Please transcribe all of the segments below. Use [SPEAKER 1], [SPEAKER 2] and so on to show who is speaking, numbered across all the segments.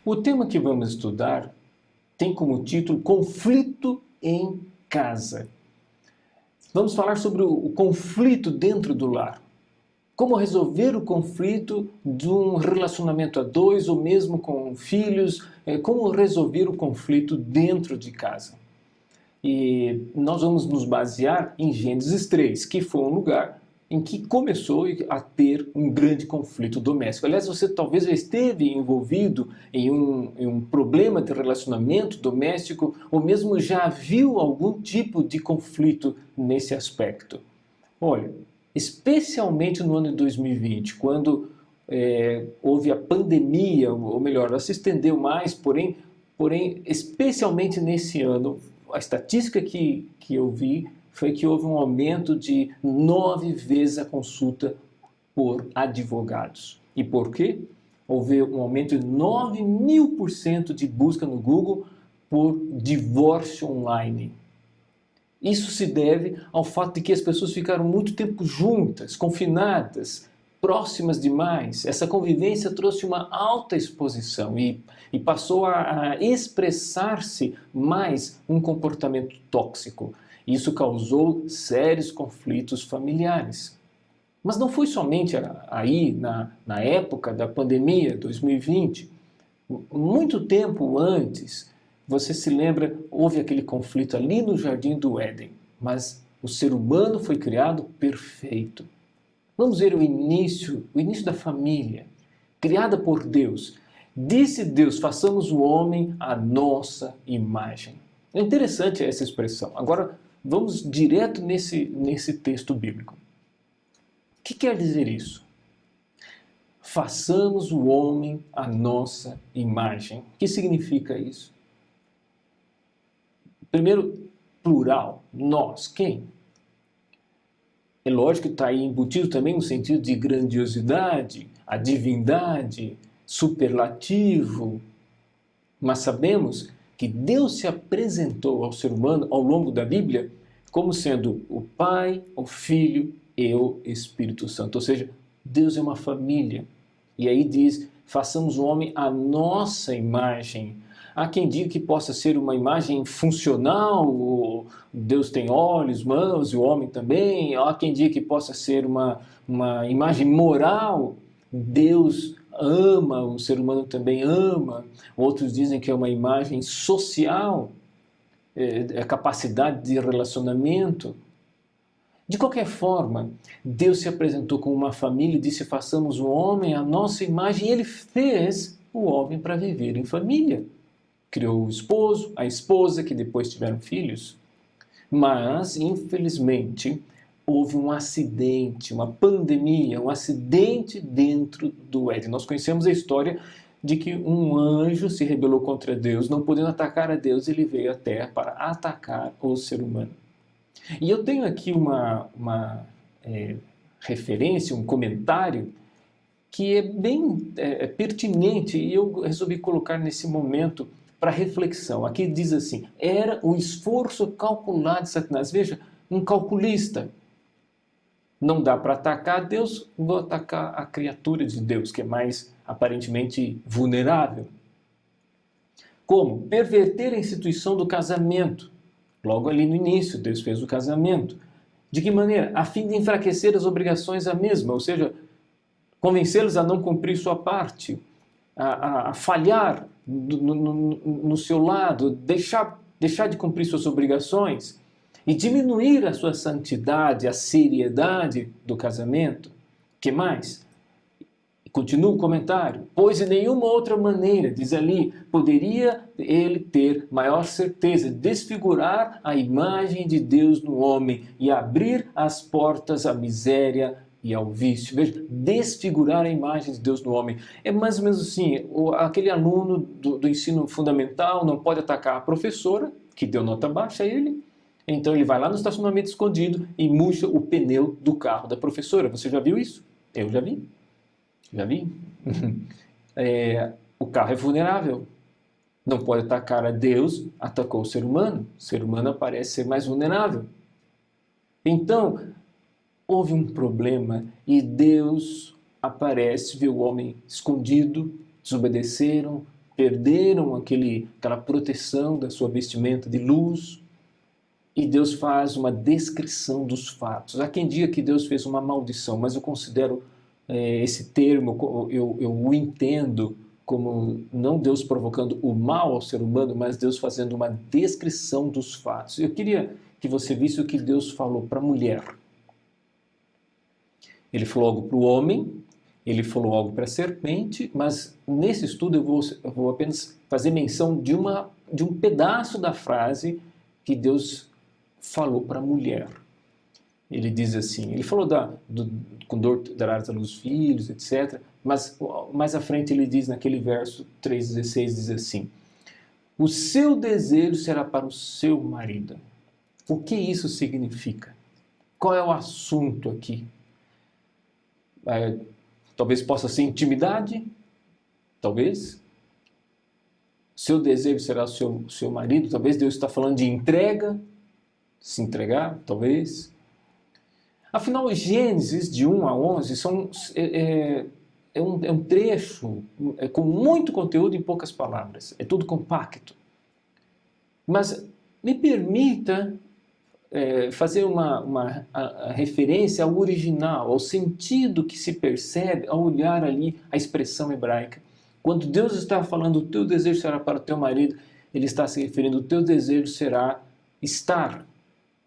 [SPEAKER 1] O tema que vamos estudar tem como título Conflito em Casa. Vamos falar sobre o conflito dentro do lar. Como resolver o conflito de um relacionamento a dois ou mesmo com filhos, como resolver o conflito dentro de casa. E nós vamos nos basear em Gênesis 3, que foi um lugar em que começou a ter um grande conflito doméstico. Aliás, você talvez já esteve envolvido em um problema de relacionamento doméstico ou mesmo já viu algum tipo de conflito nesse aspecto. Olha, especialmente no ano de 2020, quando houve a pandemia, ou melhor, ela se estendeu mais, porém especialmente nesse ano, a estatística que eu vi foi que houve um aumento de 9 vezes a consulta por advogados. E por quê? Houve um aumento de 9.000% de busca no Google por divórcio online. Isso se deve ao fato de que as pessoas ficaram muito tempo juntas, confinadas, próximas demais. Essa convivência trouxe uma alta exposição e passou a expressar-se mais um comportamento tóxico. Isso causou sérios conflitos familiares. Mas não foi somente aí, na época da pandemia, 2020. Muito tempo antes, você se lembra, houve aquele conflito ali no Jardim do Éden, mas o ser humano foi criado perfeito. Vamos ver o início da família, criada por Deus. Disse Deus, façamos o homem à nossa imagem. É interessante essa expressão. Agora, vamos direto nesse texto bíblico. O que quer dizer isso? Façamos o homem à nossa imagem. O que significa isso? Primeiro, plural, nós, quem? É lógico que está aí embutido também no sentido de grandiosidade, a divindade, superlativo. Mas sabemos que Deus se apresentou ao ser humano ao longo da Bíblia como sendo o Pai, o Filho e o Espírito Santo. Ou seja, Deus é uma família. E aí diz, façamos o homem à nossa imagem. Há quem diga que possa ser uma imagem funcional, Deus tem olhos, mãos e o homem também. Há quem diga que possa ser uma imagem moral, Deus ama, o ser humano também ama. Outros dizem que é uma imagem social, a capacidade de relacionamento. De qualquer forma, Deus se apresentou como uma família e disse, façamos o homem à nossa imagem, e Ele fez o homem para viver em família. Criou o esposo, a esposa, que depois tiveram filhos. Mas, infelizmente, houve um acidente, uma pandemia, um acidente dentro do Éden. Nós conhecemos a história de que um anjo se rebelou contra Deus, não podendo atacar a Deus, ele veio à Terra para atacar o ser humano. E eu tenho aqui uma referência, um comentário, que é bem pertinente e eu resolvi colocar nesse momento para reflexão. Aqui diz assim, era o esforço calculado de Satanás. Veja, um calculista. Não dá para atacar Deus, vou atacar a criatura de Deus, que é mais aparentemente vulnerável. Como? Perverter a instituição do casamento. Logo ali no início, Deus fez o casamento. De que maneira? A fim de enfraquecer as obrigações à mesma, ou seja, convencê-los a não cumprir sua parte, a falhar no seu lado, deixar de cumprir suas obrigações e diminuir a sua santidade, a seriedade do casamento. Que mais? Continua o comentário. Pois de nenhuma outra maneira, diz ali, poderia ele ter maior certeza, desfigurar a imagem de Deus no homem e abrir as portas à miséria e ao vício. Veja, desfigurar a imagem de Deus no homem. É mais ou menos assim, aquele aluno do ensino fundamental não pode atacar a professora, que deu nota baixa a ele, então ele vai lá no estacionamento escondido e murcha o pneu do carro da professora. Você já viu isso? Eu já vi. Já vi? O carro é vulnerável. Não pode atacar a Deus, atacou o ser humano. O ser humano parece ser mais vulnerável. Então, houve um problema e Deus aparece, vê o homem escondido, desobedeceram, perderam aquela proteção da sua vestimenta de luz, e Deus faz uma descrição dos fatos. Há quem diga que Deus fez uma maldição, mas eu considero esse termo, eu o entendo como não Deus provocando o mal ao ser humano, mas Deus fazendo uma descrição dos fatos. Eu queria que você visse o que Deus falou para a mulher. Ele falou algo para o homem, ele falou algo para a serpente, mas nesse estudo eu vou apenas fazer menção de um pedaço da frase que Deus falou para a mulher. Ele diz assim, ele falou com dor darás à luz filhos, etc. Mas mais à frente ele diz naquele verso 3,16, diz assim, o seu desejo será para o seu marido. O que isso significa? Qual é o assunto aqui? Talvez possa ser intimidade, talvez. Seu desejo será o seu marido, talvez Deus está falando de entrega, se entregar, talvez. Afinal, Gênesis de 1 a 11 é um trecho com muito conteúdo em poucas palavras, é tudo compacto. Mas me permita fazer a referência ao original, ao sentido que se percebe ao olhar ali a expressão hebraica. Quando Deus está falando, o teu desejo será para o teu marido, Ele está se referindo, o teu desejo será estar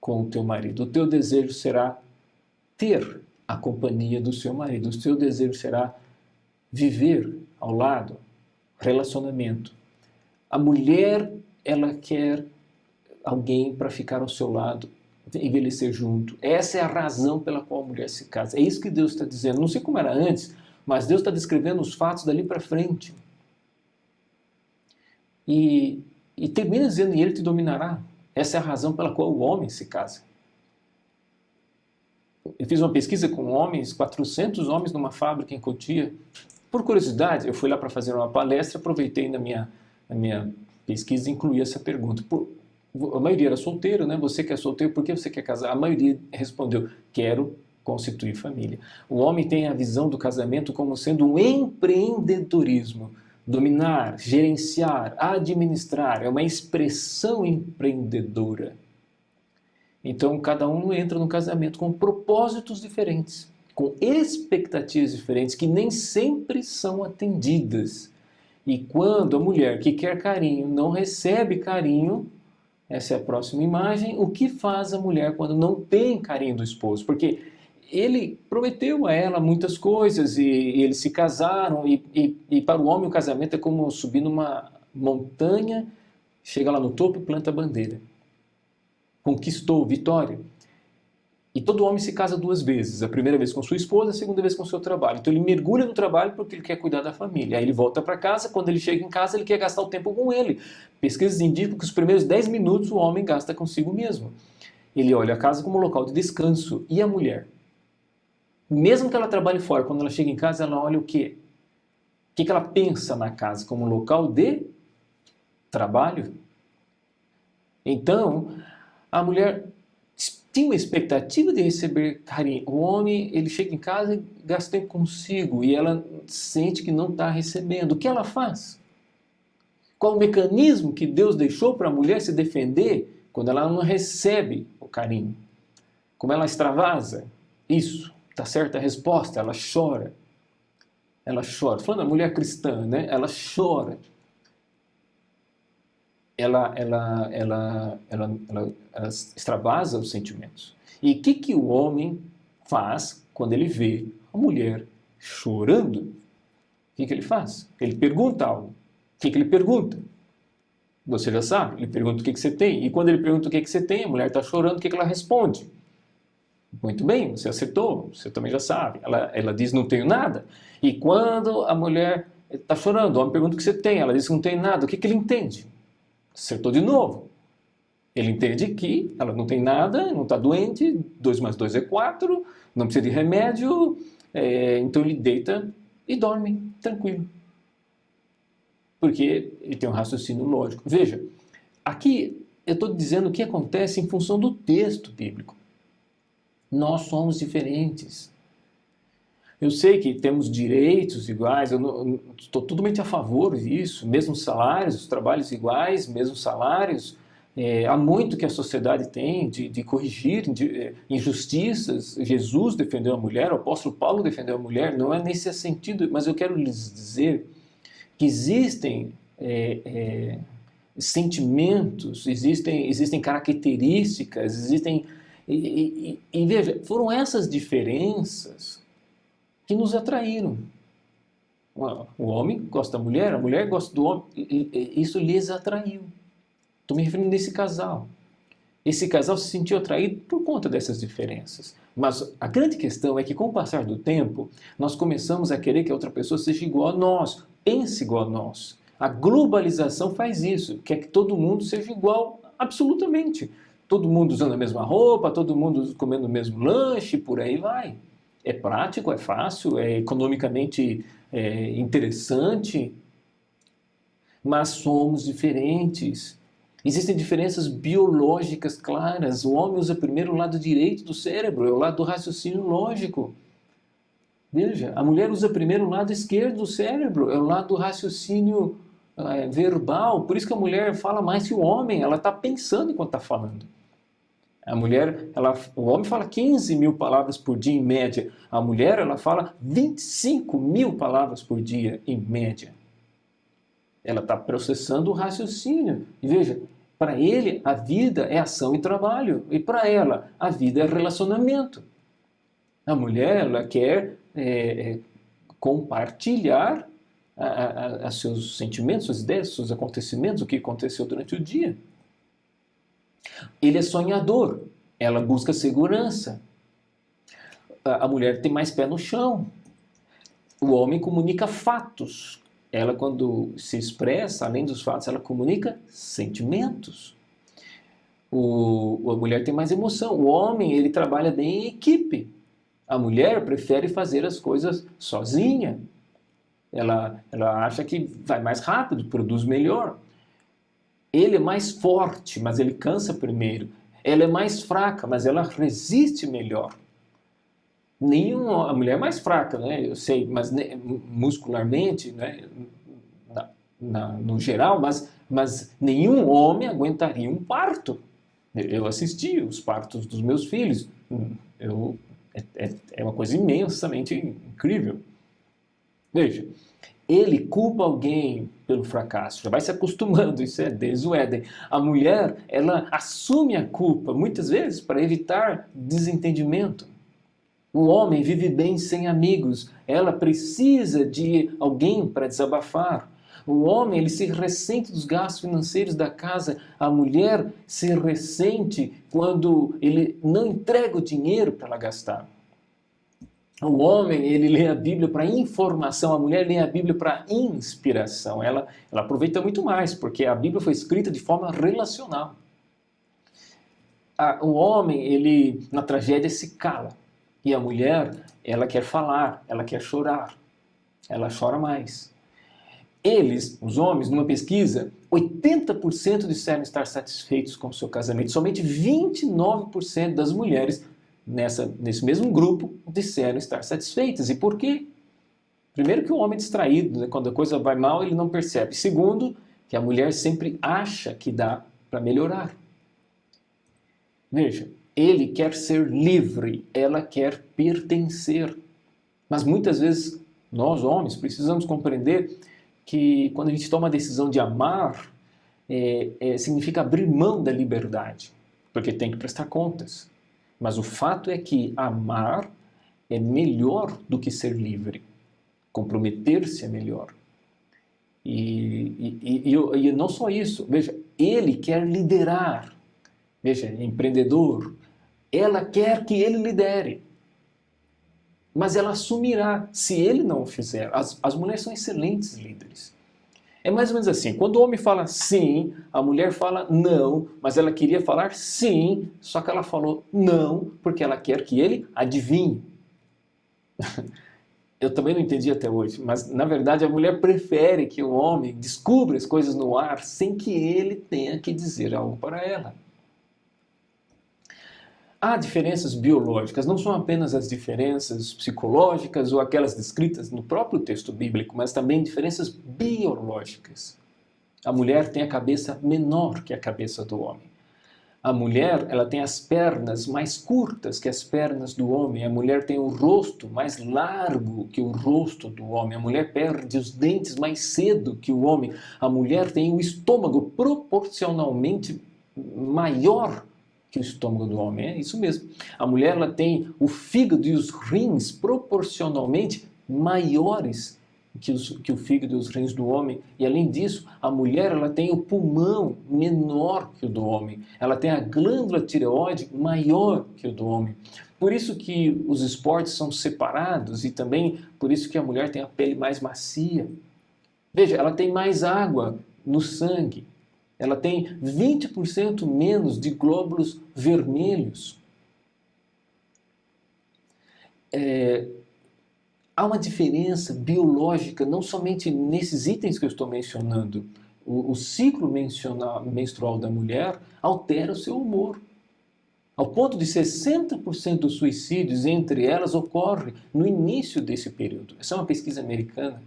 [SPEAKER 1] com o teu marido, o teu desejo será ter a companhia do seu marido, o teu desejo será viver ao lado, relacionamento. A mulher, ela quer alguém para ficar ao seu lado, envelhecer junto. Essa é a razão pela qual a mulher se casa. É isso que Deus está dizendo. Não sei como era antes, mas Deus está descrevendo os fatos dali para frente. E termina dizendo, e ele te dominará. Essa é a razão pela qual o homem se casa. Eu fiz uma pesquisa com homens, 400 homens numa fábrica em Cotia. Por curiosidade, eu fui lá para fazer uma palestra, aproveitei na minha pesquisa e incluí essa pergunta. A maioria era solteiro, né? Você que é solteiro, por que você quer casar? A maioria respondeu, quero constituir família. O homem tem a visão do casamento como sendo um empreendedorismo. Dominar, gerenciar, administrar, é uma expressão empreendedora. Então, cada um entra no casamento com propósitos diferentes, com expectativas diferentes, que nem sempre são atendidas. E quando a mulher que quer carinho não recebe carinho, essa é a próxima imagem, o que faz a mulher quando não tem carinho do esposo? Porque ele prometeu a ela muitas coisas e eles se casaram e para o homem o casamento é como subir numa montanha, chega lá no topo e planta a bandeira. Conquistou, vitória. E todo homem se casa duas vezes, a primeira vez com sua esposa, a segunda vez com o seu trabalho. Então ele mergulha no trabalho porque ele quer cuidar da família. Aí ele volta para casa, quando ele chega em casa ele quer gastar o tempo com ele. Pesquisas indicam que os primeiros 10 minutos o homem gasta consigo mesmo. Ele olha a casa como local de descanso. E a mulher? Mesmo que ela trabalhe fora, quando ela chega em casa, ela olha o quê? O que ela pensa na casa como local de trabalho? Então, a mulher tinha uma expectativa de receber carinho. O homem, ele chega em casa e gasta tempo consigo e ela sente que não está recebendo. O que ela faz? Qual o mecanismo que Deus deixou para a mulher se defender quando ela não recebe o carinho? Como ela extravasa? Isso. Está certa a resposta, ela chora. Ela chora. Falando da mulher cristã, né? Ela chora. Ela extravasa os sentimentos. E o que o homem faz quando ele vê a mulher chorando? O que ele faz? Ele pergunta algo. O que ele pergunta? Você já sabe. Ele pergunta o que você tem. E quando ele pergunta o que você tem, a mulher está chorando, o que ela responde? Muito bem, você acertou, você também já sabe. Ela diz, não tenho nada. E quando a mulher está chorando, o homem pergunta o que você tem, ela diz que não tem nada, o que ele entende? Acertou de novo. Ele entende que ela não tem nada, não está doente, 2 mais 2 é 4, não precisa de remédio, então ele deita e dorme tranquilo. Porque ele tem um raciocínio lógico. Veja, aqui eu estou dizendo o que acontece em função do texto bíblico. Nós somos diferentes. Eu sei que temos direitos iguais, eu estou totalmente a favor disso, mesmos salários, os trabalhos iguais, mesmos salários. Há muito que a sociedade tem de corrigir injustiças. Jesus defendeu a mulher, o apóstolo Paulo defendeu a mulher, não é nesse sentido, mas eu quero lhes dizer que existem sentimentos, existem características, e veja, foram essas diferenças que nos atraíram. O homem gosta da mulher, a mulher gosta do homem, isso lhes atraiu. Estou me referindo a esse casal. Esse casal se sentiu atraído por conta dessas diferenças. Mas a grande questão é que, com o passar do tempo, nós começamos a querer que a outra pessoa seja igual a nós, pense igual a nós. A globalização faz isso, quer que todo mundo seja igual absolutamente. Todo mundo usando a mesma roupa, todo mundo comendo o mesmo lanche, por aí vai. É prático, é fácil, é economicamente interessante, mas somos diferentes. Existem diferenças biológicas claras. O homem usa primeiro o lado direito do cérebro, é o lado do raciocínio lógico. Veja, a mulher usa primeiro o lado esquerdo do cérebro, é o lado do raciocínio verbal. Por isso que a mulher fala mais que o homem, ela está pensando enquanto está falando. O homem fala 15 mil palavras por dia em média. A mulher, ela fala 25 mil palavras por dia em média. Ela está processando o raciocínio. E veja, para ele a vida é ação e trabalho. E para ela a vida é relacionamento. A mulher, ela quer compartilhar seus sentimentos, suas ideias, seus acontecimentos, o que aconteceu durante o dia. Ele é sonhador, ela busca segurança. A mulher tem mais pé no chão. O homem comunica fatos. Ela, quando se expressa, além dos fatos, ela comunica sentimentos. A mulher tem mais emoção. O homem, ele trabalha bem em equipe. A mulher prefere fazer as coisas sozinha. Ela acha que vai mais rápido, produz melhor. Ele é mais forte, mas ele cansa primeiro. Ela é mais fraca, mas ela resiste melhor. A mulher é mais fraca, né? Eu sei, mas muscularmente, né? No geral, mas nenhum homem aguentaria um parto. Eu assisti os partos dos meus filhos. É uma coisa imensamente incrível. Veja, ele culpa alguém pelo fracasso, já vai se acostumando, isso é desde o Éden. A mulher, ela assume a culpa, muitas vezes, para evitar desentendimento. O homem vive bem sem amigos, ela precisa de alguém para desabafar. O homem, ele se ressente dos gastos financeiros da casa, a mulher se ressente quando ele não entrega o dinheiro para ela gastar. O homem, ele lê a Bíblia para informação, a mulher lê a Bíblia para inspiração. Ela aproveita muito mais, porque a Bíblia foi escrita de forma relacional. O homem, ele na tragédia se cala. E a mulher, ela quer falar, ela quer chorar. Ela chora mais. Eles, os homens, numa pesquisa, 80% disseram estar satisfeitos com o seu casamento. Somente 29% das mulheres nesse mesmo grupo disseram estar satisfeitas. E por quê? Primeiro que o homem é distraído, né? Quando a coisa vai mal ele não percebe. Segundo, que a mulher sempre acha que dá para melhorar. Veja, ele quer ser livre, ela quer pertencer. Mas muitas vezes nós homens precisamos compreender que quando a gente toma a decisão de amar, significa abrir mão da liberdade, porque tem que prestar contas. Mas o fato é que amar é melhor do que ser livre. Comprometer-se é melhor. E não só isso. Veja, ele quer liderar. Veja, empreendedor. Ela quer que ele lidere. Mas ela assumirá se ele não o fizer. As mulheres são excelentes líderes. É mais ou menos assim, quando o homem fala sim, a mulher fala não, mas ela queria falar sim, só que ela falou não, porque ela quer que ele adivinhe. Eu também não entendi até hoje, mas na verdade a mulher prefere que o homem descubra as coisas no ar sem que ele tenha que dizer algo para ela. Há diferenças biológicas, não são apenas as diferenças psicológicas ou aquelas descritas no próprio texto bíblico, mas também diferenças biológicas. A mulher tem a cabeça menor que a cabeça do homem. A mulher, ela tem as pernas mais curtas que as pernas do homem. A mulher tem o rosto mais largo que o rosto do homem. A mulher perde os dentes mais cedo que o homem. A mulher tem o estômago proporcionalmente maior que o estômago do homem. É isso mesmo. A mulher, ela tem o fígado e os rins proporcionalmente maiores que o fígado e os rins do homem. E além disso, a mulher, ela tem o pulmão menor que o do homem. Ela tem a glândula tireoide maior que o do homem. Por isso que os esportes são separados e também por isso que a mulher tem a pele mais macia. Veja, ela tem mais água no sangue. Ela tem 20% menos de glóbulos vermelhos. Há uma diferença biológica, não somente nesses itens que eu estou mencionando. O ciclo menstrual da mulher altera o seu humor. Ao ponto de 60% dos suicídios entre elas ocorre no início desse período. Essa é uma pesquisa americana.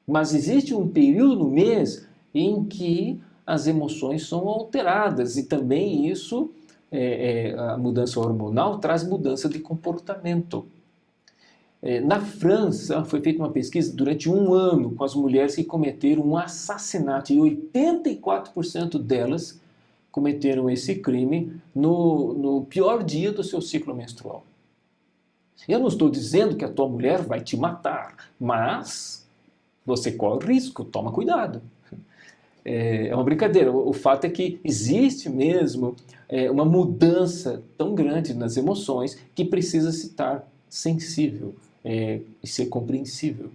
[SPEAKER 1] Mas existe um período no mês em que as emoções são alteradas e também isso, a mudança hormonal traz mudança de comportamento. Na França, foi feita uma pesquisa durante um ano com as mulheres que cometeram um assassinato e 84% delas cometeram esse crime no pior dia do seu ciclo menstrual. Eu não estou dizendo que a tua mulher vai te matar, mas você corre risco, toma cuidado. É uma brincadeira. O fato é que existe mesmo uma mudança tão grande nas emoções que precisa se estar sensível e ser compreensível.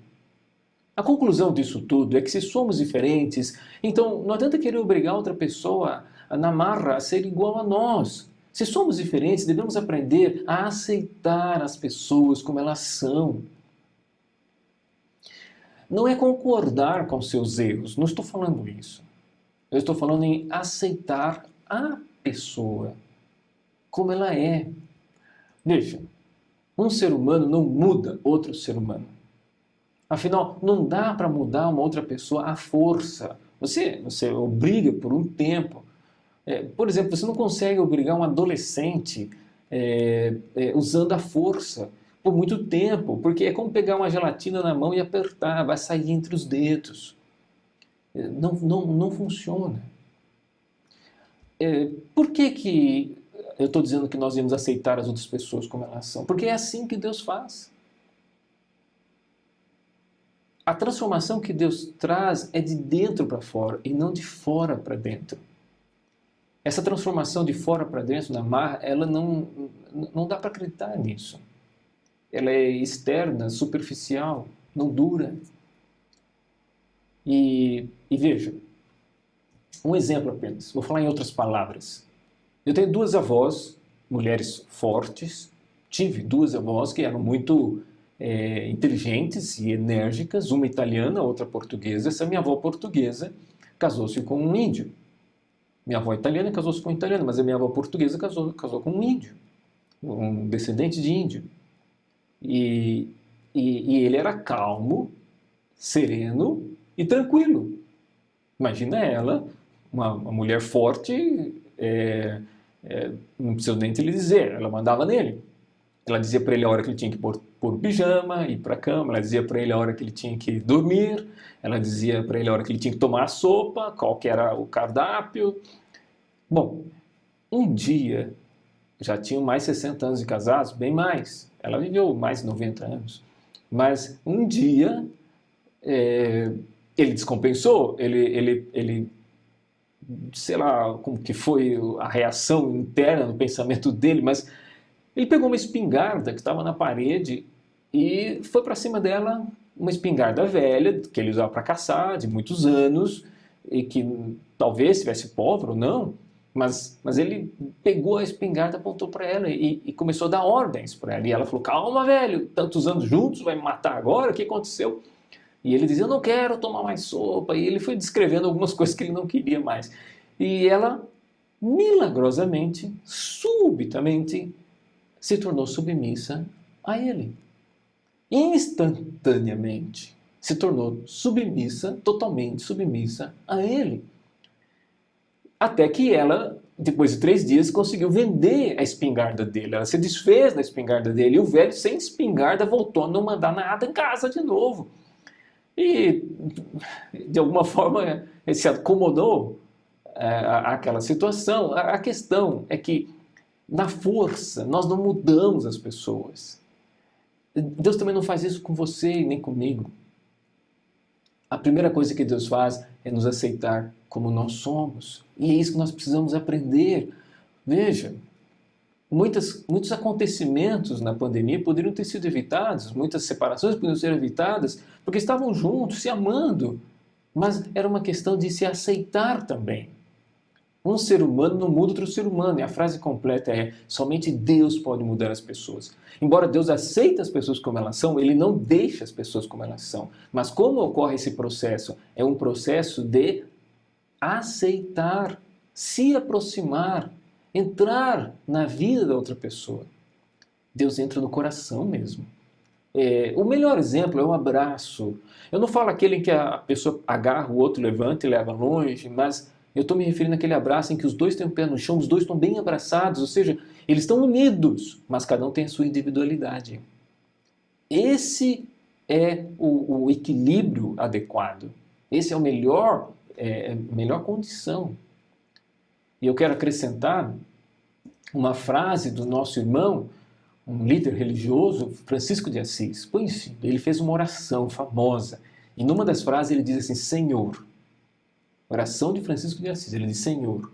[SPEAKER 1] A conclusão disso tudo é que se somos diferentes, então não adianta querer obrigar outra pessoa na marra a ser igual a nós. Se somos diferentes, devemos aprender a aceitar as pessoas como elas são. Não é concordar com seus erros, não estou falando isso. Eu estou falando em aceitar a pessoa como ela é. Veja, um ser humano não muda outro ser humano. Afinal, não dá para mudar uma outra pessoa à força. Você obriga por um tempo. Por exemplo, você não consegue obrigar um adolescente usando a força por muito tempo, porque é como pegar uma gelatina na mão e apertar, vai sair entre os dedos. Não funciona. Por que eu estou dizendo que nós devemos aceitar as outras pessoas como elas são? Porque é assim que Deus faz. A transformação que Deus traz é de dentro para fora e não de fora para dentro. Essa transformação de fora para dentro na marra, ela não dá para acreditar nisso. Ela é externa, superficial, não dura. E veja, um exemplo apenas, vou falar em outras palavras. Eu tenho duas avós, mulheres fortes, tive duas avós que eram muito inteligentes e enérgicas, uma italiana, outra portuguesa. Essa minha avó portuguesa casou-se com um índio. Minha avó italiana casou-se com um italiano, mas a minha avó portuguesa casou com um índio, um descendente de índio. E ele era calmo, sereno e tranquilo. Imagina ela, uma mulher forte, não precisa nem te dizer, ela mandava nele. Ela dizia para ele a hora que ele tinha que pôr o pijama, ir para a cama, ela dizia para ele a hora que ele tinha que dormir, ela dizia para ele a hora que ele tinha que tomar a sopa, qual que era o cardápio. Bom, um dia, já tinham mais 60 anos de casados, bem mais, ela viveu mais de 90 anos, mas um dia ele descompensou, ele sei lá como que foi a reação interna no pensamento dele, mas ele pegou uma espingarda que estava na parede e foi para cima dela, uma espingarda velha, que ele usava para caçar, de muitos anos, e que talvez tivesse pólvora ou não, mas ele pegou a espingarda, apontou para ela e começou a dar ordens para ela. E ela falou, calma velho, tantos anos juntos, vai me matar agora, o que aconteceu? E ele dizia, eu não quero tomar mais sopa, e ele foi descrevendo algumas coisas que ele não queria mais. E ela milagrosamente, subitamente, se tornou submissa a ele. Instantaneamente se tornou submissa, totalmente submissa a ele. Até que ela, depois de 3 dias, conseguiu vender a espingarda dele. Ela se desfez da espingarda dele. E o velho, sem espingarda, voltou a não mandar nada em casa de novo. E, de alguma forma, ele se acomodou àquela situação. A questão é que, na força, nós não mudamos as pessoas. Deus também não faz isso com você e nem comigo. A primeira coisa que Deus faz é nos aceitar como nós somos. E é isso que nós precisamos aprender. Veja, muitos acontecimentos na pandemia poderiam ter sido evitados, muitas separações poderiam ser evitadas, porque estavam juntos, se amando. Mas era uma questão de se aceitar também. Um ser humano não muda outro ser humano. E a frase completa é: somente Deus pode mudar as pessoas. Embora Deus aceite as pessoas como elas são, Ele não deixa as pessoas como elas são. Mas como ocorre esse processo? É um processo de aceitar, se aproximar, entrar na vida da outra pessoa. Deus entra no coração mesmo. O melhor exemplo é o abraço. Eu não falo aquele em que a pessoa agarra o outro, levanta e leva longe, mas eu estou me referindo àquele abraço em que os dois têm o pé no chão, os dois estão bem abraçados, ou seja, eles estão unidos, mas cada um tem a sua individualidade. Esse é o equilíbrio adequado. Esse é o melhor condição. E eu quero acrescentar uma frase do nosso irmão, um líder religioso, Francisco de Assis. Pois ele fez uma oração famosa. E numa das frases ele diz assim: Senhor, oração de Francisco de Assis, ele diz: Senhor,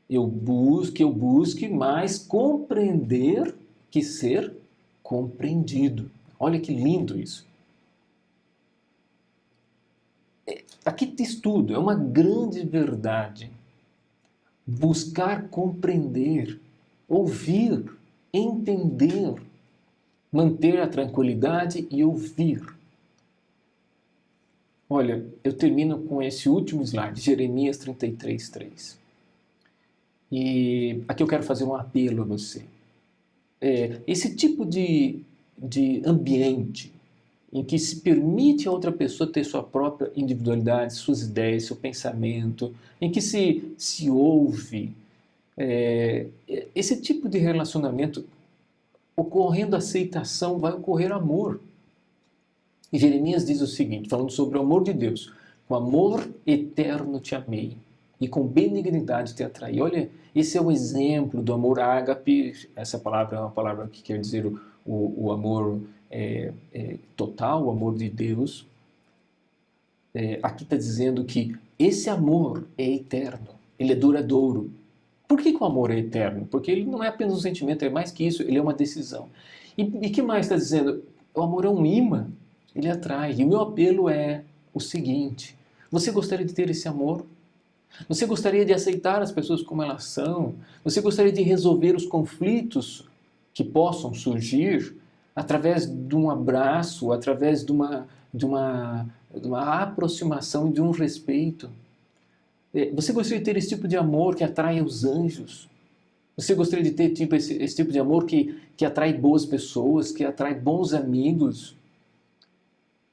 [SPEAKER 1] eu busque mais compreender que ser compreendido. Olha que lindo isso. Aqui diz tudo, é uma grande verdade. Buscar compreender, ouvir, entender, manter a tranquilidade e ouvir. Olha, eu termino com esse último slide, Jeremias 33:3. E aqui eu quero fazer um apelo a você. Esse tipo de ambiente em que se permite a outra pessoa ter sua própria individualidade, suas ideias, seu pensamento, em que se ouve, esse tipo de relacionamento, ocorrendo aceitação, vai ocorrer amor. E Jeremias diz o seguinte, falando sobre o amor de Deus: com amor eterno te amei e com benignidade te atraí. Olha, esse é o exemplo do amor ágape. Essa palavra é uma palavra que quer dizer o amor total, o amor de Deus. Aqui está dizendo que esse amor é eterno, ele é duradouro. Por que o amor é eterno? Porque ele não é apenas um sentimento, é mais que isso, ele é uma decisão. E que mais está dizendo? O amor é um imã, ele atrai. E o meu apelo é o seguinte: você gostaria de ter esse amor? Você gostaria de aceitar as pessoas como elas são? Você gostaria de resolver os conflitos que possam surgir através de um abraço, através de uma aproximação e de um respeito? Você gostaria de ter esse tipo de amor que atrai os anjos? Você gostaria de ter esse tipo de amor que atrai boas pessoas, que atrai bons amigos?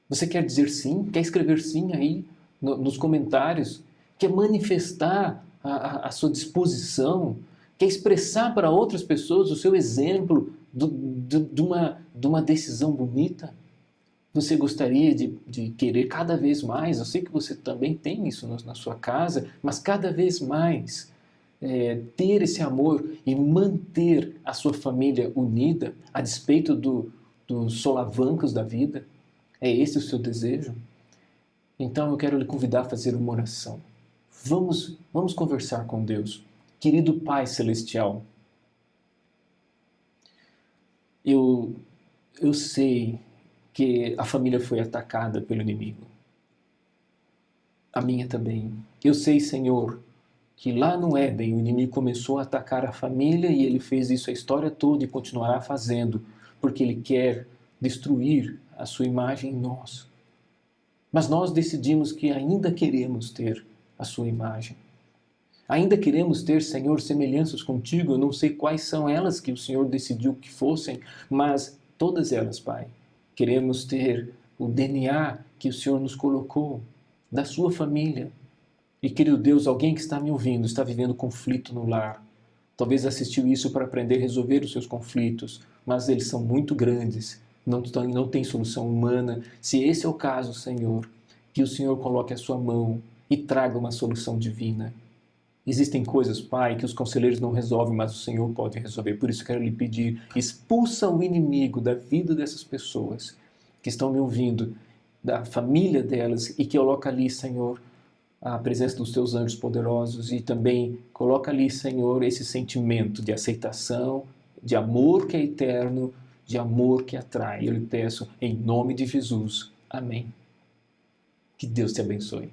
[SPEAKER 1] Você quer dizer sim? Quer escrever sim aí nos comentários? Quer manifestar a sua disposição? Quer expressar para outras pessoas o seu exemplo de uma decisão bonita? Você gostaria de querer cada vez mais? Eu sei que você também tem isso na sua casa, mas cada vez mais ter esse amor e manter a sua família unida a despeito dos solavancos da vida. É esse o seu desejo? Então eu quero lhe convidar a fazer uma oração. Vamos conversar com Deus. Querido Pai Celestial, eu sei que a família foi atacada pelo inimigo. A minha também. Eu sei, Senhor, que lá no Éden o inimigo começou a atacar a família e ele fez isso a história toda e continuará fazendo, porque ele quer destruir a sua imagem em nós. Mas nós decidimos que ainda queremos ter a sua imagem. Ainda queremos ter, Senhor, semelhanças contigo. Eu não sei quais são elas que o Senhor decidiu que fossem, mas todas elas, Pai. Queremos ter o DNA que o Senhor nos colocou, da sua família. E, querido Deus, alguém que está me ouvindo, está vivendo conflito no lar. Talvez assistiu isso para aprender a resolver os seus conflitos, mas eles são muito grandes, não tem solução humana. Se esse é o caso, Senhor, que o Senhor coloque a sua mão e traga uma solução divina. Existem coisas, Pai, que os conselheiros não resolvem, mas o Senhor pode resolver. Por isso quero lhe pedir, expulsa o inimigo da vida dessas pessoas que estão me ouvindo, da família delas, e que coloca ali, Senhor, a presença dos teus anjos poderosos, e também coloca ali, Senhor, esse sentimento de aceitação, de amor que é eterno, de amor que atrai. Eu lhe peço em nome de Jesus. Amém. Que Deus te abençoe.